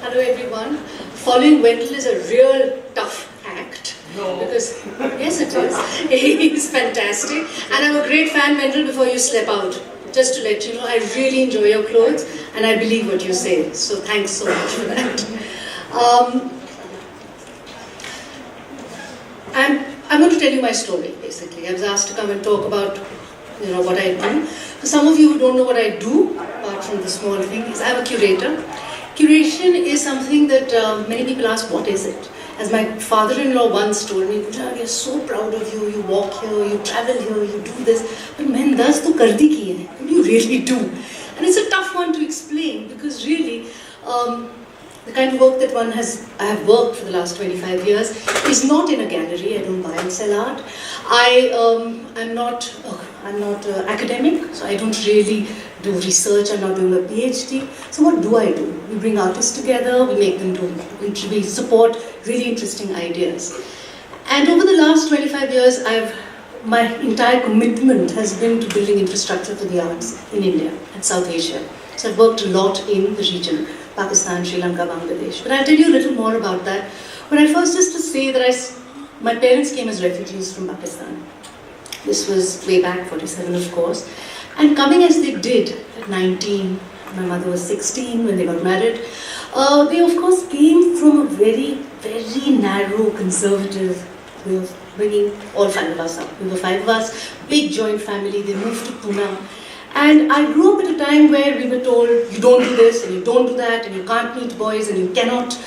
Hello everyone. Following Wendell is a real tough act. No. Because, yes it is. He's fantastic. And I'm a great fan, Wendell, before you step out. Just to let you know, I really enjoy your clothes and I believe what you say. So thanks so much for that. I'm going to tell you my story, basically. I was asked to come and talk about what I do. For some of you who don't know what I do, apart from the small thing, is I'm a curator. Curation is something that many people ask, what is it? As my father-in-law once told me, Pooja, we are so proud of you, you walk here, you travel here, you do this, but man, das to kardi ki hai. What do you really do? And it's a tough one to explain because really, the kind of work that I have worked for the last 25 years is not in a gallery. I don't buy and sell art. I'm not academic, so I don't really do research. I'm not doing a PhD. So what do I do? We bring artists together, we make them we support really interesting ideas. And over the last 25 years, my entire commitment has been to building infrastructure for the arts in India and South Asia. So I've worked a lot in the region. Pakistan, Sri Lanka, Bangladesh. But I'll tell you a little more about that. When I first, just to say that my parents came as refugees from Pakistan. This was way back, 47 of course. And coming as they did at 19, my mother was 16 when they got married, they of course came from a very, very narrow, conservative way of bringing all 5 of us up. We were 5 of us, big joint family, they moved to Pune. And I grew up at a time where we were told, you don't do this, and you don't do that, and you can't meet boys, and you cannot,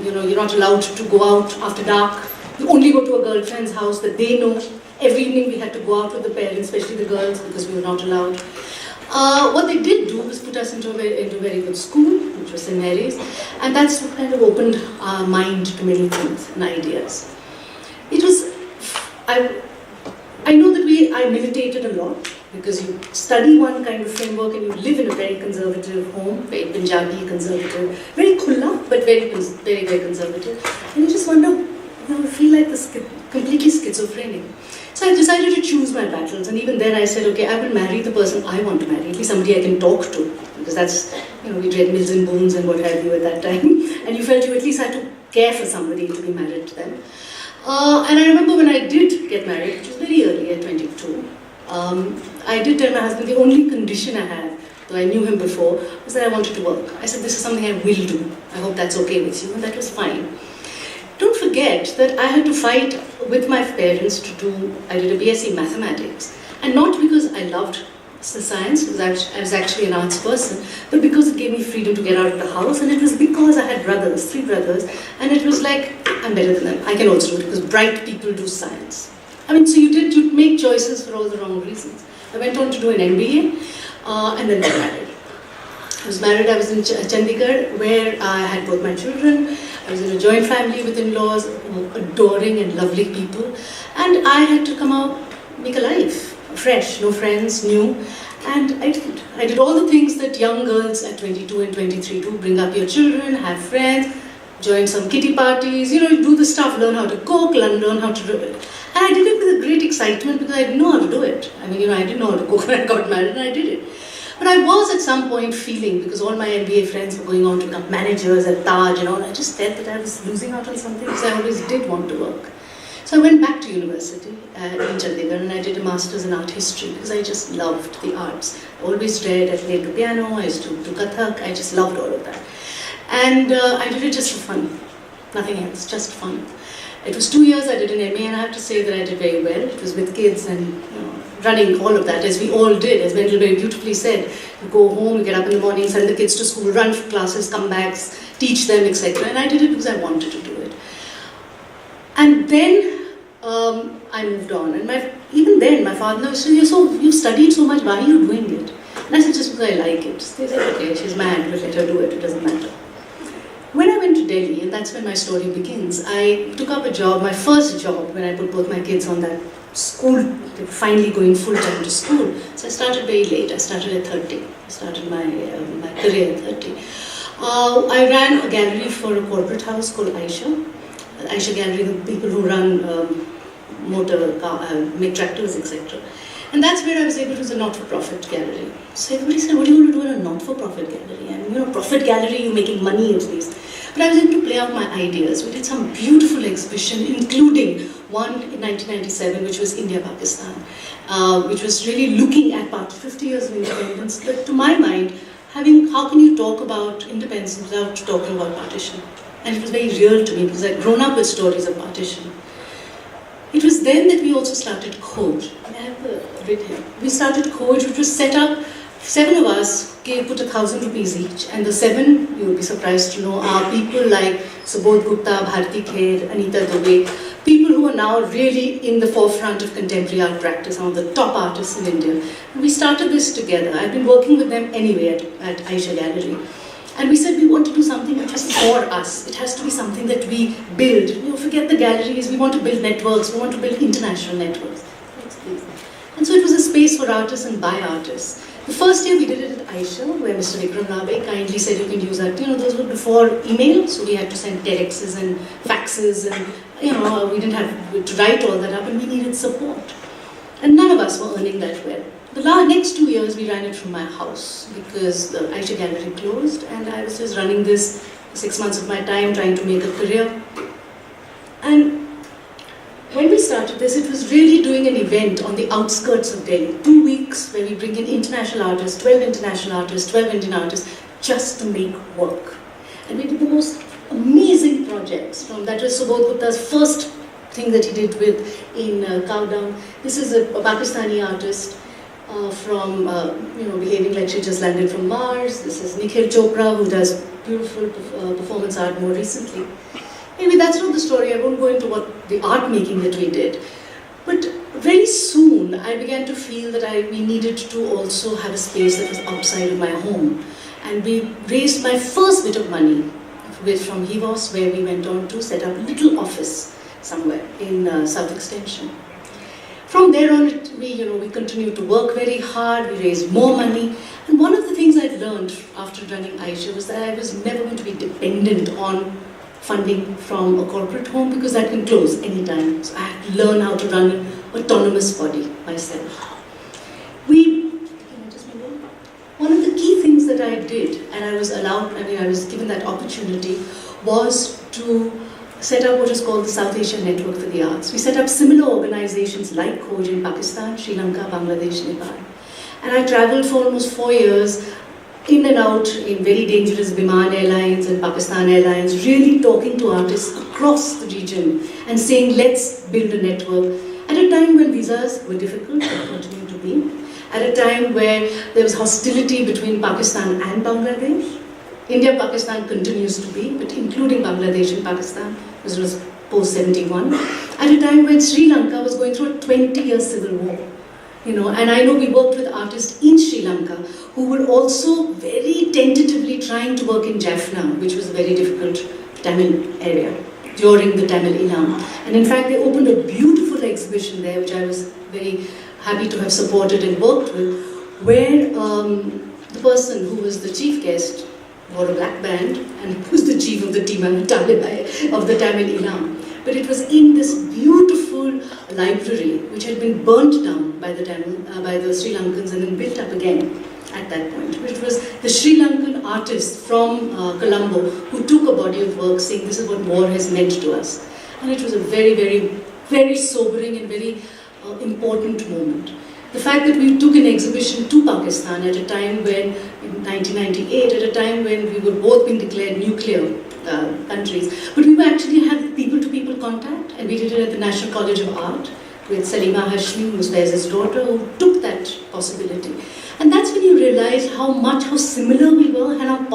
you're not allowed to go out after dark. You only go to a girlfriend's house that they know. Every evening we had to go out with the parents, especially the girls, because we were not allowed. What they did do was put us into a very good school, which was St. Mary's, and that's what kind of opened our mind to many things and ideas. It was, I know that I meditated a lot, because you study one kind of framework and you live in a very conservative home, very Punjabi conservative, very khulla, but very, very conservative. And you just wonder, you feel like this completely schizophrenic. So I decided to choose my battles, and even then I said, okay, I will marry the person I want to marry, at least somebody I can talk to, because that's, we read Mills and Boons and what have you at that time, and you felt you at least had to care for somebody to be married to them. And I remember when I did get married, which was very early at 22, I did tell my husband the only condition I had, though I knew him before, was that I wanted to work. I said, this is something I will do. I hope that's okay with you, and that was fine. Don't forget that I had to fight with my parents I did a BSc Mathematics, and not because I loved the science, because I was actually an arts person, but because it gave me freedom to get out of the house, and it was because I had 3 brothers, and it was like, I'm better than them, I can also do it, because bright people do science. So you'd make choices for all the wrong reasons. I went on to do an MBA and then got married. I was in Chandigarh, where I had both my children. I was in a joint family with in-laws, adoring and lovely people. And I had to come out, make a life, fresh, no friends, new. And I did. I did all the things that young girls at 22 and 23 do. Bring up your children, have friends, join some kiddie parties, do the stuff, learn how to cook, learn how to do it. And I did it with a great excitement because I didn't know how to do it. I didn't know how to cook when I got married, and I did it. But I was at some point feeling, because all my MBA friends were going on to become managers at Taj and all, I just felt that I was losing out on something because I always did want to work. So I went back to university in Chandigarh, and I did a master's in art history because I just loved the arts. I always read, I played the piano, I used to do Kathak, I just loved all of that. And I did it just for fun, nothing else, just fun. It was 2 years I did an MA, and I have to say that I did very well. It was with kids and running all of that, as we all did, as Wendell very beautifully said. You go home, you get up in the morning, send the kids to school, run for classes, come back, teach them, etc. And I did it because I wanted to do it. And then I moved on. And even then, my father said, you've studied so much, why are you doing it? And I said, just because I like it. They said, okay, she's mad, but let her do it, it doesn't matter. When I went to Delhi, and that's when my story begins, I took up a job, my first job, when I put both my kids on that school, they were finally going full-time to school. So I started very late, I started at 30. I started my career at 30. I ran a gallery for a corporate house called Aisha. Aisha Gallery, the people who run make tractors, etc. And that's where I was able to do a not-for-profit gallery. So everybody said, what are you going to do in a not-for-profit gallery? And you know, profit gallery, you're making money at least. But I was able to play out my ideas. We did some beautiful exhibition, including one in 1997, which was India-Pakistan, which was really looking at 50 years of independence. But to my mind, how can you talk about independence without talking about partition? And it was very real to me because I'd grown up with stories of partition. It was then that we also started Khoj. I have a bit here. We started Khoj, which was set up, 7 of us put 1,000 rupees each, and the 7, you will be surprised to know, are people like Subodh Gupta, Bharti Kher, Anita Dubey, people who are now really in the forefront of contemporary art practice, some of the top artists in India. And we started this together. I've been working with them anyway at Aisha Gallery. And we said we want to do something which is for us. It has to be something that we build. You know, forget the galleries, we want to build networks, we want to build international networks. And so it was a space for artists and by artists. The first year we did it at Aisha, where Mr. Vikram Rabe kindly said you can use that. You know, those were before email, so we had to send telexes and faxes, and you know, we didn't have to write all that up, and we needed support. And none of us were earning that well. The next 2 years we ran it from my house because the Aisha Gallery closed, and I was just running this 6 months of my time trying to make a career. And when we started this, it was really doing an event on the outskirts of Delhi. 2 weeks where we bring in international artists, 12 international artists, 12 Indian artists, just to make work. And we did the most amazing projects. That was Subodh Gupta's first thing that he did in Countdown. This is a Pakistani artist behaving like she just landed from Mars. This is Nikhil Chopra, who does beautiful performance art more recently. Anyway, that's not the story. I won't go into what the art making that we did. But very soon, I began to feel that we needed to also have a space that was outside of my home. And we raised my first bit of money from HIVOS, where we went on to set up a little office somewhere in South Extension. From there on, we continued to work very hard, we raised more money. And one of the things I learned after running Aisha was that I was never going to be dependent on funding from a corporate home, because that can close anytime. So I had to learn how to run an autonomous body myself. One of the key things that I did, and I was given that opportunity, was to set up what is called the South Asian Network for the Arts. We set up similar organizations like Khoj in Pakistan, Sri Lanka, Bangladesh, Nepal. And I traveled for almost 4 years, in and out in very dangerous Biman Airlines and Pakistan Airlines, really talking to artists across the region and saying, let's build a network. At a time when visas were difficult, and continue to be. At a time where there was hostility between Pakistan and Bangladesh. India-Pakistan continues to be, but including Bangladesh and Pakistan, which was post-71. At a time when Sri Lanka was going through a 20-year civil war. And I know we worked with artists in Sri Lanka who were also very tentatively trying to work in Jaffna, which was a very difficult Tamil area during the Tamil Ilam. And in fact, they opened a beautiful exhibition there, which I was very happy to have supported and worked with, where the person who was the chief guest wore a black band and was the chief of the Tamil Ilam. But it was in this beautiful library, which had been burnt down by the Sri Lankans and then built up again at that point. Which was the Sri Lankan artist from Colombo who took a body of work saying this is what war has meant to us. And it was a very, very, very sobering and very important moment. The fact that we took an exhibition to Pakistan at a time when, in 1998, at a time when we were both being declared nuclear countries, but we actually had people-to-people contact, and we did it at the National College of Art with Salima Hashmi, who was Faiza's daughter, who took that possibility. And that's when you realize how similar we were, and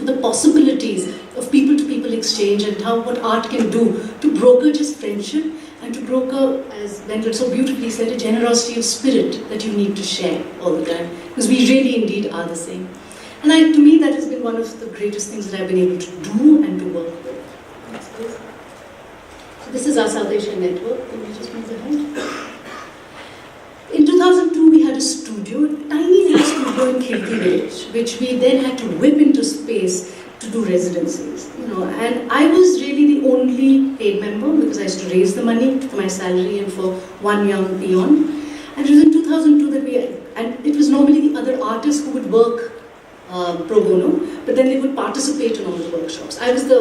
the possibilities of people-to-people exchange, and what art can do to broker just friendship, and to broker, as Vendel so beautifully said, a generosity of spirit that you need to share all the time. Because we really indeed are the same. And to me, that has been one of the greatest things that I've been able to do and to work with. So this is our South Asian network. Can you just move ahead? In 2002, we had a studio, a tiny little studio in Khilki village, which we then had to whip into space to do residencies, and I was really the only paid member because I used to raise the money for my salary and for one young peon. And it was in 2002 and it was normally the other artists who would work pro bono, but then they would participate in all the workshops. I was the,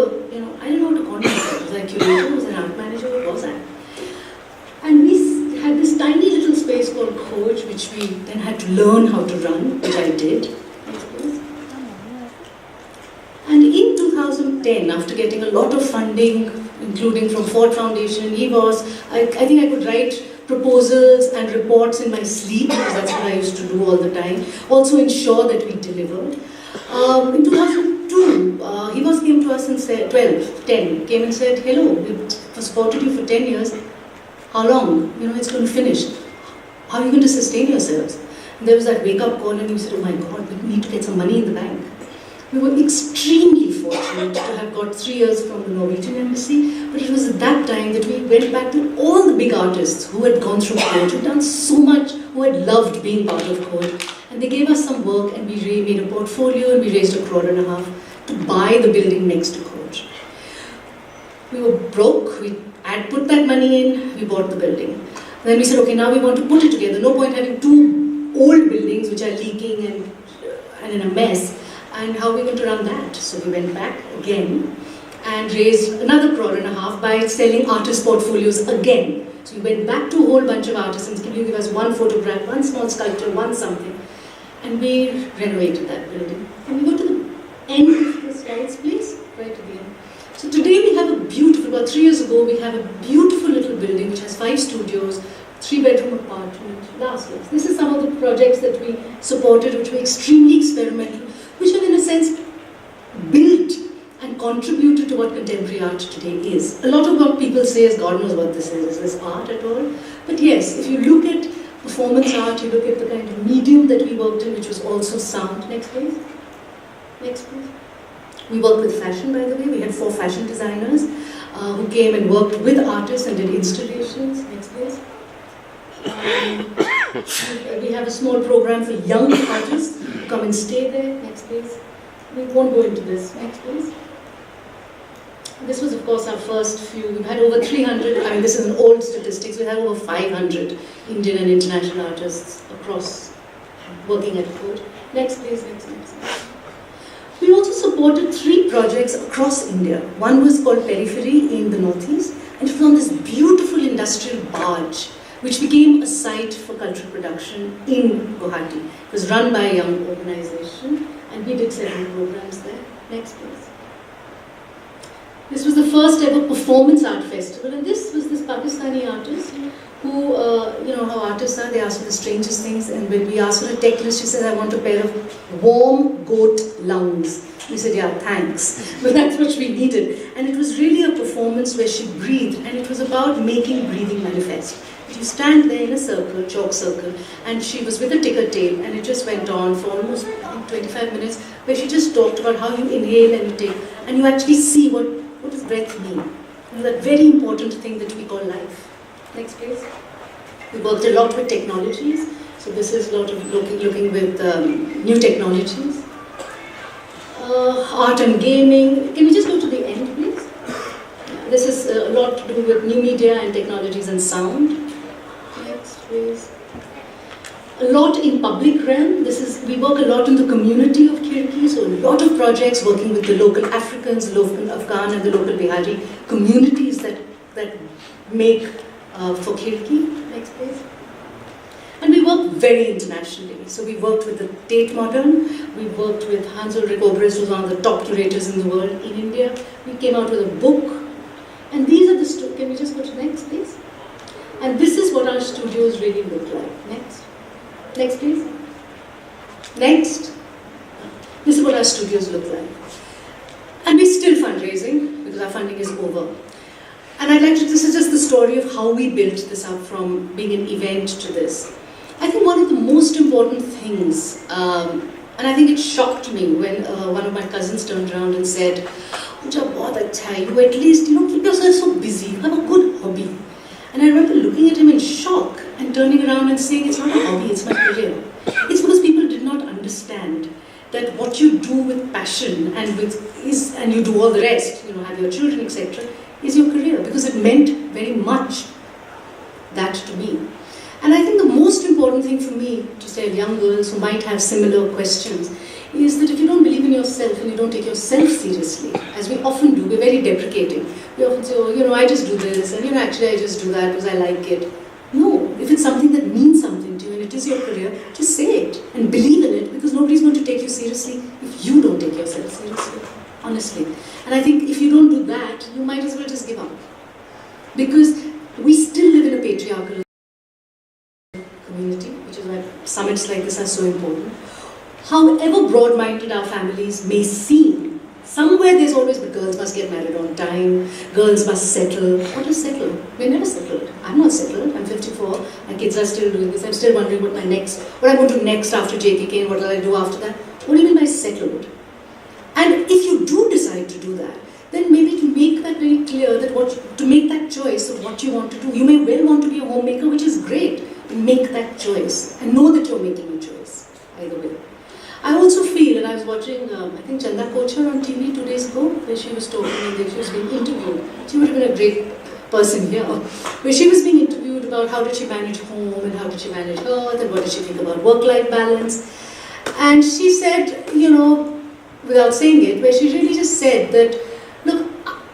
I didn't know what to call myself. Was I a curator? Was I an art manager? What was I? And we had this tiny little space called Khoj, which we then had to learn how to run, which I did. And in 2010, after getting a lot of funding, including from Ford Foundation, I think I could write proposals and reports in my sleep, because that's what I used to do all the time. Also ensure that we delivered. In 2002, Hivos came to us and said, came and said, hello, we've supported you for 10 years. How long? It's going to finish. How are you going to sustain yourselves? And there was that wake-up call, and we said, oh my God, we need to get some money in the bank. We were extremely fortunate to have got 3 years from the Norwegian embassy, but it was at that time that we went back to all the big artists who had gone through Khoj, who had done so much, who had loved being part of Khoj, and they gave us some work, and we made a portfolio, and we raised $1.5 crore to buy the building next to Khoj. We were broke, we had put that money in, we bought the building. Then we said, okay, now we want to put it together. No point having two old buildings which are leaking and in a mess. And how are we going to run that? So we went back again and raised another $1.5 crore by selling artist portfolios again. So we went back to a whole bunch of artisans. Can you give us one photograph, one small sculpture, one something? And we renovated that building. Can we go to the end of the slides, please? Right at the end. So today we have a beautiful, about 3 years ago, we have a beautiful little building which has 5 studios, 3-bedroom apartment, last year. This is some of the projects that we supported, which were extremely experimental, which have in a sense built and contributed to what contemporary art today is. A lot of what people say is, God knows what this is this art at all? But yes, if you look at performance art, you look at the kind of medium that we worked in, which was also sound. Next please. Next please. We worked with fashion, by the way. We had 4 fashion designers who came and worked with artists and did installations. Next please. We have a small program for young artists who come and stay there. Next please. We won't go into this. Next please. This was, of course, our first few. We've had over 300, this is an old statistics, we had over 500 Indian and international artists across working at Khoj. Next please, next. We also supported 3 projects across India. One was called Periphery in the Northeast, and it was on this beautiful industrial barge, which became a site for cultural production in Guwahati. It was run by a young organization, and we did several programs there. Next please. This was the first ever performance art festival, and this was this Pakistani artist who, how artists are, they ask for the strangest things, and when we asked for a tech list, she said, I want a pair of warm goat lungs. We said, yeah, thanks. But that's what we needed. And it was really a performance where she breathed, and it was about making breathing manifest. You stand there in a circle, chalk circle, and she was with a ticker tape, and it just went on for almost 25 minutes, where she just talked about how you inhale and you take, and you actually see what does breath mean? That very important thing that we call life. Next please. We worked a lot with technologies. So this is a lot of looking with new technologies. Art and gaming. Can we just go to the end please? This is a lot to do with new media and technologies and sound. Next please. A lot in public realm. We work a lot in the community of Khirki, so a lot of projects working with the local Africans, local Afghan and the local Bihari communities that make for Khirki. Next please. And we work very internationally. So we worked with the Tate Modern, we worked with Hans Ulrich Obrist, who's one of the top curators in the world in India. We came out with a book. And these are the, can we just go to next please? And this is what our studios really look like. Next. Next please. Next. This is what our studios look like. And we're still fundraising because our funding is over. And I'd like to, this is just the story of how we built this up from being an event to this. I think one of the most important things, and I think it shocked me when one of my cousins turned around and said, Pooja, bahut acha hai, you at least, keep yourself so busy, you have a good hobby. And I remember looking at him in shock and turning around and saying, it's not a hobby, it's my career. It's because people did not understand that what you do with passion and and you do all the rest, have your children, etc., is your career, because it meant very much that to me. And I think the most important thing for me to tell young girls who might have similar questions is that if you don't believe in yourself and you don't take yourself seriously, as we often do, we're very deprecating. We often say, oh, I just do this, and actually I just do that because I like it. No, if it's something that means something to you and it is your career, just say it and believe in it, because nobody's going to take you seriously if you don't take yourself seriously, honestly. And I think if you don't do that, you might as well just give up. Because we still live in a patriarchal community, which is why summits like this are so important. However broad-minded our families may seem, somewhere there's always the girls must get married on time, girls must settle. What is settle? We're never settled. I'm not settled. I'm 54. My kids are still doing this. I'm still wondering what I'm going to do next after JKK and what will I do after that. What do you mean by settled? And if you do decide to do that, then maybe to make that very clear, that to make that choice of what you want to do. You may well want to be a homemaker, which is great. Make that choice and know that you're making a choice, either way. I also feel, and I was watching, I think Chanda Kochhar on TV 2 days ago, where she was talking and she was being interviewed. She would have been a great person here, where she was being interviewed about how did she manage home and how did she manage health and what did she think about work-life balance. And she said, without saying it, where she really just said that, look,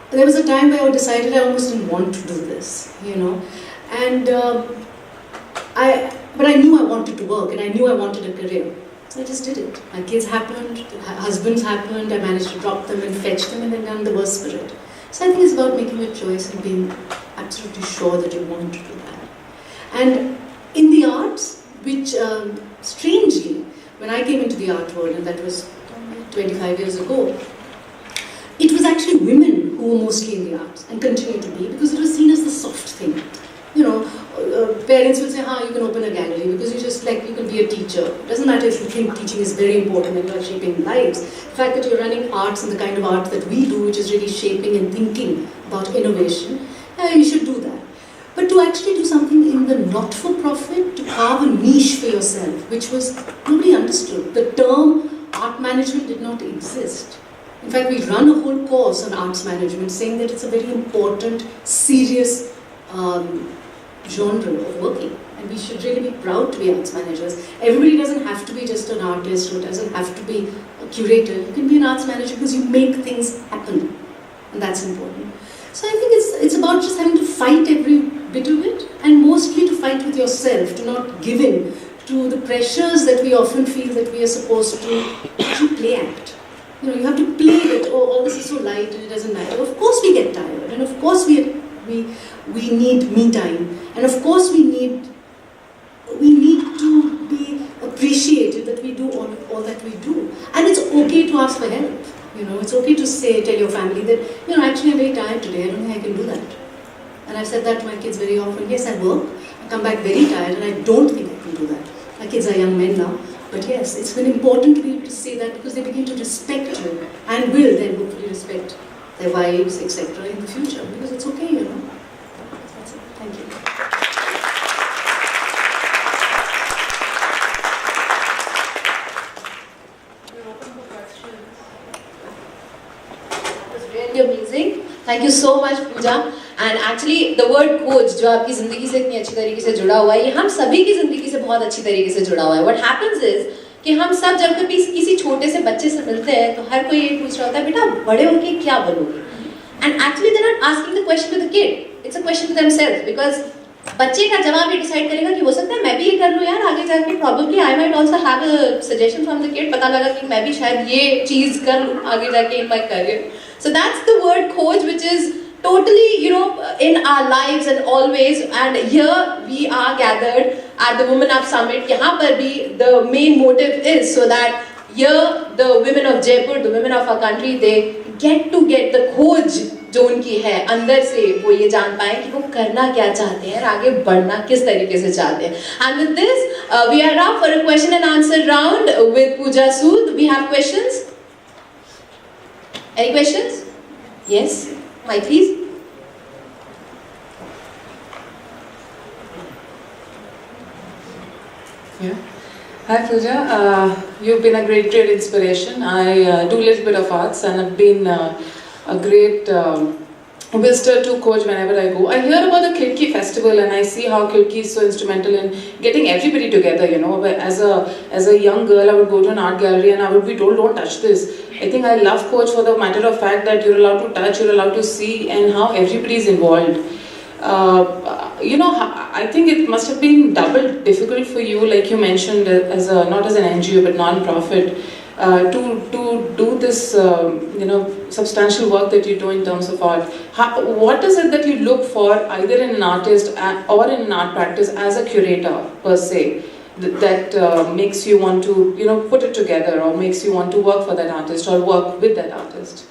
there was a time where I decided I almost didn't want to do this, and but I knew I wanted to work and I knew I wanted a career. So I just did it. My kids happened, husbands happened, I managed to drop them and fetch them, and then none the worse for it. So I think it's about making a choice and being absolutely sure that you want to do that. And in the arts, which strangely, when I came into the art world, and that was 25 years ago, it was actually women who were mostly in the arts and continue to be, because it was seen as the soft thing. Parents will say, you can open a gallery because you can be a teacher. It doesn't matter if you think teaching is very important and you're shaping lives. The fact that you're running arts and the kind of art that we do, which is really shaping and thinking about innovation, you should do that. But to actually do something in the not-for-profit, to carve a niche for yourself, which was nobody understood. The term art management did not exist. In fact, we run a whole course on arts management saying that it's a very important, serious genre of working, and we should really be proud to be arts managers. Everybody doesn't have to be just an artist, or doesn't have to be a curator. You can be an arts manager because you make things happen, and that's important. So I think it's about just having to fight every bit of it, and mostly to fight with yourself, to not give in to the pressures that we often feel that we are supposed to actually play act. You have to play it. Oh, all this is so light and it doesn't matter. Of course we get tired, and of course we need me time, and of course we need to be appreciated that we do all that we do, and it's okay to ask for help. It's okay to tell your family that actually I'm very tired today. I don't think I can do that. And I've said that to my kids very often. Yes, I work. I come back very tired, and I don't think I can do that. My kids are young men now, but yes, it's been important to be able to say that, because they begin to respect you and will then hopefully respect their wives, etc. in the future, because it's okay, That's it. Thank you. We're open for questions. That was really amazing. Thank you so much, Pooja. And actually, the word Khoj, जो आपकी ज़िंदगी से इतनी अच्छी तरीके से जुड़ा हुआ है, ये हम सभी की ज़िंदगी से बहुत अच्छी तरीके से जुड़ा हुआ है. What happens is कि हम सब जब कभी किसी छोटे से बच्चे से मिलते हैं, तो हर कोई ये पूछ रहा होता है, बेटा बड़े होके क्या बनोगे? And actually, they're not asking the question to the kid. It's a question to themselves, because बच्चे का जवाब ये डिसाइड करेगा कि हो सकता है मैं भी ये कर लूँ यार आगे जाके. Probably I might also have a suggestion from the kid. पता लगा कि मैं भी शायद ये चीज़ कर लूँ आगे जाके in my career. So that's the word Khoj, which is totally, in our lives and always. And here we are gathered at the Women Up Summit. यहाँ पर भी the main motive is so that here the women of Jaipur, the women of our country, they get the Khoj जो उनकी है अंदर से, वो ये जान पाए कि वो करना क्या चाहते हैं और आगे बढ़ना किस तरीके से चाहते हैं. And with this, we are up for a question and answer round with Pooja Sood. We have questions. Any questions? Yes, Mike, please. Yeah. Hi Pooja, you've been a great inspiration. I do a little bit of arts, and I've been a great visitor to Khoj whenever I go. I hear about the Khidki festival and I see how Khidki is so instrumental in getting everybody together, you know. But as a young girl, I would go to an art gallery and I would be told, don't touch this. I think I love Khoj for the matter of fact that you're allowed to touch, you're allowed to see, and how everybody is involved. You know, I think it must have been double difficult for you, like you mentioned, as a, not as an NGO but non-profit, to do this, you know, substantial work that you do in terms of art. What is it that you look for either in an artist or in an art practice as a curator per se, that makes you want to, you know, put it together, or makes you want to work for that artist or work with that artist?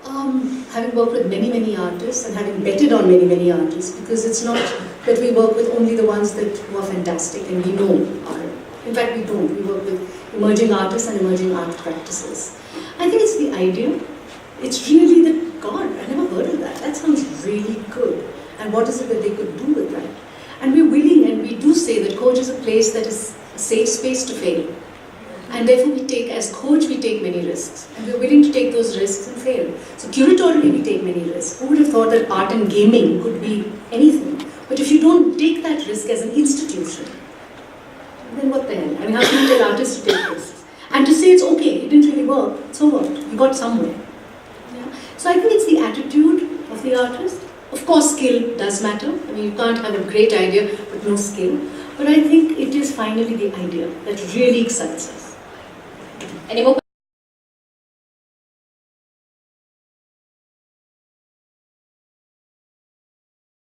Having worked with many artists and having betted on many artists, because it's not that we work with only the ones that who are fantastic and we know are. In fact, we don't. We work with emerging artists and emerging art practices. I think it's the idea. It's really that, God, I never heard of that. That sounds really good. And what is it that they could do with that? And we're willing, and we do say that Khoj is a place that is a safe space to fail. And therefore we take, as Khoj, we take many risks. And we're willing to take those risks and fail. So curatorially we take many risks. Who would have thought that art and gaming could be anything? But if you don't take that risk as an institution, then what the hell? I mean, how can you tell artists to take risks? And to say it's okay, it didn't really work, so what? You got somewhere. Yeah? So I think it's the attitude of the artist. Of course, skill does matter. I mean, you can't have a great idea but no skill. But I think it is finally the idea that really excites us. Any more